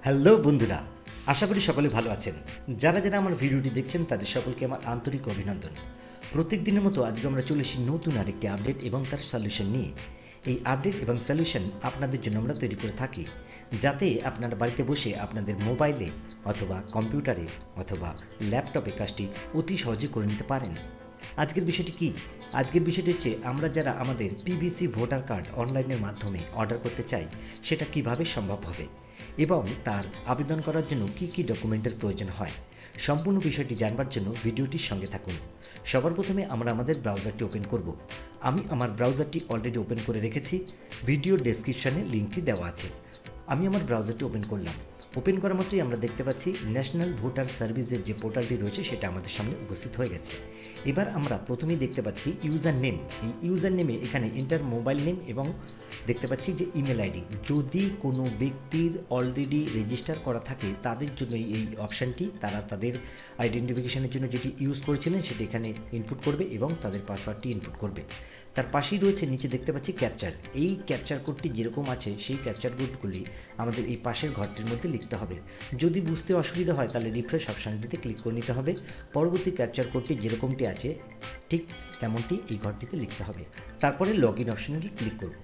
Hello বন্ধুরা, আশা করি সকলে ভালো আছেন। যারা যারা আমার ভিডিওটি দেখছেন তাদের সকলকে আমার আন্তরিক অভিনন্দন। প্রত্যেক দিনের মতো আজকে আমরা চলে এসেছি নতুন আরেকটি আপডেট এবং তার সলিউশন নিয়ে। এই আপডেট এবং সলিউশন আপনাদের জন্য আমরা তৈরি করে থাকি, যাতে আপনারা বাড়িতে বসে আপনাদের মোবাইলে অথবা কম্পিউটারে অথবা ল্যাপটপে কাজটি অতি সহজে করে নিতে পারেন। আজকের বিষয়টি কি? আজকের বিষয়টি হচ্ছে আমরা যারা আমাদের পিভিসি ভোটার কার্ড অনলাইনের মাধ্যমে অর্ডার করতে চাই সেটা কিভাবে সম্ভব হবে এবং তার আবেদন করার জন্য কি কি ডকুমেন্টের প্রয়োজন হয়। সম্পূর্ণ বিষয়টি জানবার জন্য ভিডিওটির সঙ্গে থাকুন। সবার প্রথমে আমরা আমাদের ব্রাউজারটি ওপেন করব। আমি আমার ব্রাউজারটি অলরেডি ওপেন করে রেখেছি, ভিডিও ডেসক্রিপশানে লিঙ্কটি দেওয়া আছে। আমি আমার ব্রাউজারটি ওপেন করলাম। ওপেন করা মাত্রই আমরা দেখতে পাচ্ছি ন্যাশনাল ভোটার সার্ভিসের যে পোর্টালটি রয়েছে সেটা আমাদের সামনে উপস্থিত হয়ে গেছে। এবার আমরা প্রথমেই দেখতে পাচ্ছি ইউজার নেম। এই ইউজার নেমে এখানে এন্টার মোবাইল নেম এবং দেখতে পাচ্ছি যে ইমেল আইডি। যদি কোনো ব্যক্তির অলরেডি রেজিস্টার করা থাকে তাদের জন্য এই অপশানটি, তারা তাদের আইডেন্টিফিকেশনের জন্য যেটি ইউজ করেছিলেন সেটি এখানে ইনপুট করবে এবং তাদের পাসওয়ার্ডটি ইনপুট করবে। তার পাশেই রয়েছে নিচে দেখতে পাচ্ছি ক্যাপচার। এই ক্যাপচার কোডটি যেরকম আছে সেই ক্যাপচার কোডগুলি আমাদের এই পাশের ঘরটির মধ্যে লিখতে হবে। যদি বুঝতে অসুবিধা হয় তাহলে রিফ্রেশ অপশানটিতে ক্লিক করে নিতে হবে। পরবর্তী ক্যাপচার কোডটি যেরকমটি আছে ঠিক তেমনটি এই ঘরটিতে লিখতে হবে। তারপরে লগ ইন অপশানে গিয়ে ক্লিক করব।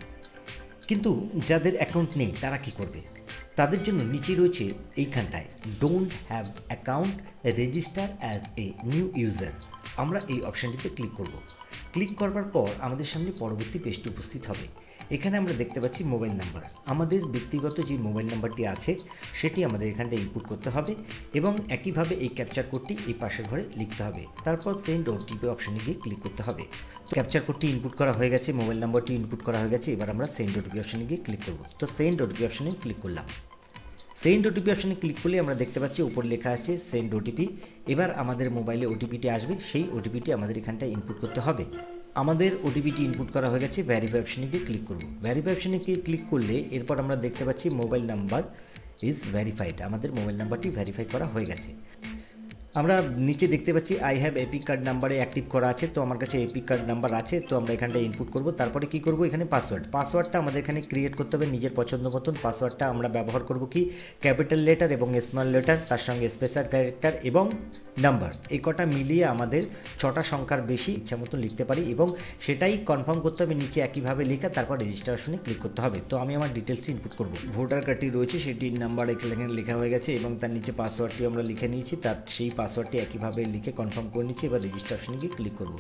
কিন্তু যাদের অ্যাকাউন্ট নেই তারা কি করবে? তাদের জন্য নিচে রয়েছে এইখানটায় don't have account register as a new user. আমরা এই অপশানটিতে ক্লিক করব। ক্লিক করবার পর আমাদের সামনে পরবর্তী পেজটি উপস্থিত হবে। এখানে আমরা দেখতে পাচ্ছি মোবাইল নাম্বার। আমাদের ব্যক্তিগত যে মোবাইল নাম্বারটি আছে সেটি আমাদের এখানটা ইনপুট করতে হবে এবং একইভাবে এই ক্যাপচার কোডটি এই পাশের ঘরে লিখতে হবে। তারপর সেন্ড ওটিপি অপশানে গিয়ে ক্লিক করতে হবে। ক্যাপচার কোডটি ইনপুট করা হয়ে গেছে, মোবাইল নাম্বারটি ইনপুট করা হয়ে গেছে। এবার আমরা সেন্ড ওটিপি অপশানে গিয়ে ক্লিক করব। তো সেন্ড ওটিপি অপশানে ক্লিক করলাম। সেন্ড ওটিপি অপশানে ক্লিক করলে আমরা দেখতে পাচ্ছি উপর লেখা আছে সেন্ড ওটিপি। এবার আমাদের মোবাইলে ওটিপিটি আসবে, সেই ওটিপিটি আমাদের এখানটায় ইনপুট করতে হবে। আমাদের ওটিপিটি ইনপুট করা হয়ে গেছে। ভ্যারিফাই অপশানে গিয়ে ক্লিক করব। ভ্যারিফাই অপশানে গিয়ে ক্লিক করলে এরপর আমরা দেখতে পাচ্ছি মোবাইল নাম্বার ইজ ভ্যারিফাইড। আমাদের মোবাইল নাম্বারটি ভ্যারিফাই করা হয়ে গেছে। আমরা নিচে দেখতে পাচ্ছি আই হ্যাভ এপিক কার্ড নাম্বারে অ্যাক্টিভ করা আছে, তো আমার কাছে এপিক কার্ড নাম্বার আছে, তো আমরা এখানটা ইনপুট করব। তারপরে কি করব, এখানে পাসওয়ার্ডটা আমাদের এখানে ক্রিয়েট করতে হবে নিজের পছন্দ মতন। পাসওয়ার্ডটা আমরা ব্যবহার করব কি ক্যাপিটাল লেটার এবং স্মল লেটার, তার সঙ্গে স্পেশাল ক্যারেক্টার এবং নাম্বার, এই কটা মিলিয়ে আমাদের 6টা সংখ্যার বেশি ইচ্ছা মতন লিখতে পারি এবং সেটাই কনফার্ম করতে হবে নিচে একইভাবে লেখা। তারপর রেজিস্ট্রেশনে ক্লিক করতে হবে। তো আমি আমার ডিটেলসটি ইনপুট করব। ভোটার কার্ডটি রয়েছে, সেটির নাম্বার এখানে লেখা হয়ে গেছে এবং তার নিচে পাসওয়ার্ডটি আমরা লিখে নিয়েছি। তার সেই পাসওয়ার্ডটি একইভাবে লিখে কনফার্ম করে নিচ্ছি। এবার রেজিস্টার অপশানে গিয়ে ক্লিক করব।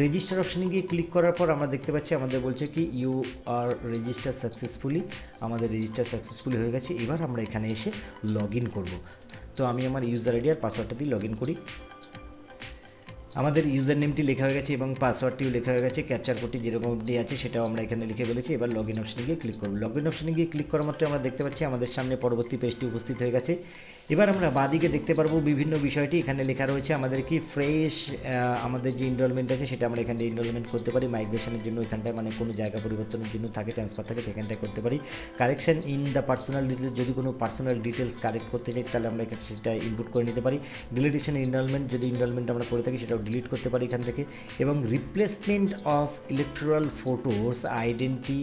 রেজিস্টার অপশানে গিয়ে ক্লিক করার পর আমরা দেখতে পাচ্ছি আমাদের বলছে কি ইউ আর রেজিস্টার সাকসেসফুলি। আমাদের রেজিস্টার সাকসেসফুলি হয়ে গেছে। এবার আমরা এখানে এসে লগ ইন করব। তো আমি আমার ইউজার আইডি আর পাসওয়ার্ডটা দিয়ে লগ ইন করি। আমাদের ইউজার নেমটি লেখা হয়ে গেছে এবং পাসওয়ার্ডটিও লেখা হয়ে গেছে। ক্যাপচার কোডটি যেরকমটি আছে সেটাও আমরা এখানে লিখে ফেলেছি। এবার লগ ইন অপশানে গিয়ে ক্লিক করব। লগ ইন অপশানে গিয়ে ক্লিক করার মাত্র আমরা দেখতে পাচ্ছি আমাদের সামনে পরবর্তী পেজটি উপস্থিত হয়ে গেছে। এবার আমরা বাঁদিকে দেখতে পারবো বিভিন্ন বিষয়টি এখানে লেখা রয়েছে। আমাদের কি ফ্রেশ আমাদের যে ইনরোলমেন্ট আছে সেটা আমরা এখানে ইনরোলমেন্ট করতে পারি। মাইগ্রেশনের জন্য এখানটায় মানে কোনো জায়গা পরিবর্তনের জন্য থাকে, ট্রান্সফার থাকে, সেখানটায় করতে পারি। Correction in the personal details, যদি কোনো পার্সোনাল ডিটেলস কারেক্ট করতে চাই তাহলে আমরা এখানে সেটা ইনপুট করে নিতে পারি। ডিলিটেশন ইনরোলমেন্ট, যদি ইনরোলমেন্ট আমরা করে থাকি সেটাও ডিলিট করতে পারি এখান থেকে। এবং replacement of electoral photos identity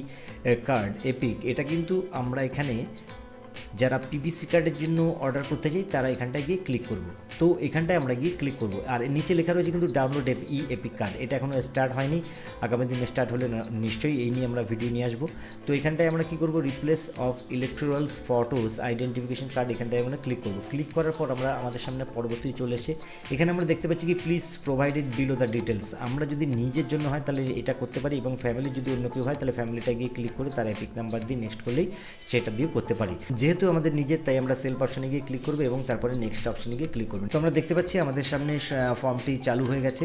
card epic, এটা কিন্তু আমরা এখানে যারা পিভিসি কার্ডের জন্য অর্ডার করতে চাই তারা এখানটায় গিয়ে ক্লিক করব। তো এখানটায় আমরা গিয়ে ক্লিক করব। আর নিচে লেখা রয়েছে কিন্তু ডাউনলোড এপিক কার্ড, এটা এখনও স্টার্ট হয়নি। আগামী দিনে স্টার্ট হলে নিশ্চয়ই এই নিয়ে আমরা ভিডিও নিয়ে আসবো। তো এখানটায় আমরা কী করব, replace of electorals photos identification card, এখানটায় আমরা ক্লিক করব। ক্লিক করার পর আমরা আমাদের সামনে পরবর্তী চলে এসে এখানে আমরা দেখতে পাচ্ছি কি please provided below the details. আমরা যদি নিজের জন্য হয় তাহলে এটা করতে পারি এবং ফ্যামিলি যদি অন্য কেউ হয় তাহলে ফ্যামিলিটা গিয়ে ক্লিক করে তার এপিক নাম্বার দিয়ে নেক্সট করলেই সেটা দিয়েও করতে পারি। যেহেতু আমাদের নিজের তাই আমরা সেলফ অপশানে গিয়ে ক্লিক করবো এবং তারপরে নেক্সট অপশানে গিয়ে ক্লিক করবো। তো আমরা দেখতে পাচ্ছি আমাদের সামনে ফর্মটি চালু হয়ে গেছে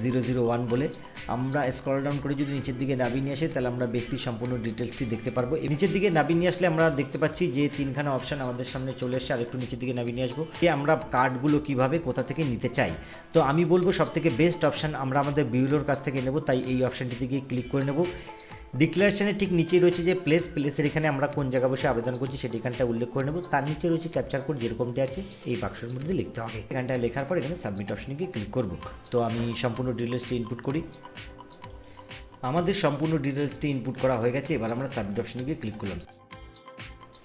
001 বলে। আমরা স্ক্রল ডাউন করে যদি নিচের দিকে নামিয়ে নিয়ে আসি তাহলে আমরা ব্যক্তির সম্পূর্ণ ডিটেলসটি দেখতে পারবো। নিচের দিকে নামিয়ে নিয়ে আসলে আমরা দেখতে পাচ্ছি যে 3খানা অপশান আমাদের সামনে চলে এসছে। আর একটু নিচের দিকে নামিয়ে নিয়ে আসবো যে আমরা কার্ডগুলো কীভাবে কোথা থেকে নিতে চাই। তো আমি বলবো সবথেকে বেস্ট অপশান আমরা আমাদের বিউলোর কাছ থেকে নেব, তাই এই অপশানটিতে গিয়ে ক্লিক করে নেব। ডিক্লারেশনের ঠিক নিচেই রয়েছে যে প্লেসের এখানে আমরা কোন জায়গা বসে আবেদন করছি সেটি এখানটা উল্লেখ করে নেব। তার নিচে রয়েছে ক্যাপচার কোড যেরকমটি আছে এই বাক্সের মধ্যে লিখতে হবে। এখানটায় লেখার পর এখানে সাবমিট অপশনে গিয়ে ক্লিক করব। তো আমি সম্পূর্ণ ডিটেলসটি ইনপুট করি। আমাদের সম্পূর্ণ ডিটেলসটি ইনপুট করা হয়ে গেছে। এবার আমরা সাবমিট অপশনে গিয়ে ক্লিক করলাম।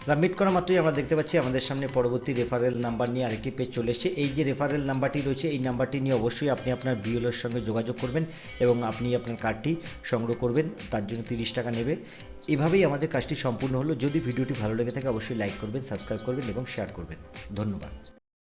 সাবমিট করা মাত্রই আমরা দেখতে পাচ্ছি আমাদের সামনে পরবর্তী রেফারেল নাম্বার নিয়ে আরেকটি পেজ চলে এসেছে। এই যে রেফারেল নাম্বারটি রয়েছে এই নাম্বারটি নিয়ে অবশ্যই আপনি আপনার বিএলওর সঙ্গে যোগাযোগ করবেন এবং আপনি আপনার কার্ডটি সংগ্রহ করবেন, তার জন্য 30 টাকা নেবে। এভাবেই আমাদের কাজটি সম্পূর্ণ হলো। যদি ভিডিওটি ভালো লেগে থাকে অবশ্যই লাইক করবেন, সাবস্ক্রাইব করবেন এবং শেয়ার করবেন। ধন্যবাদ।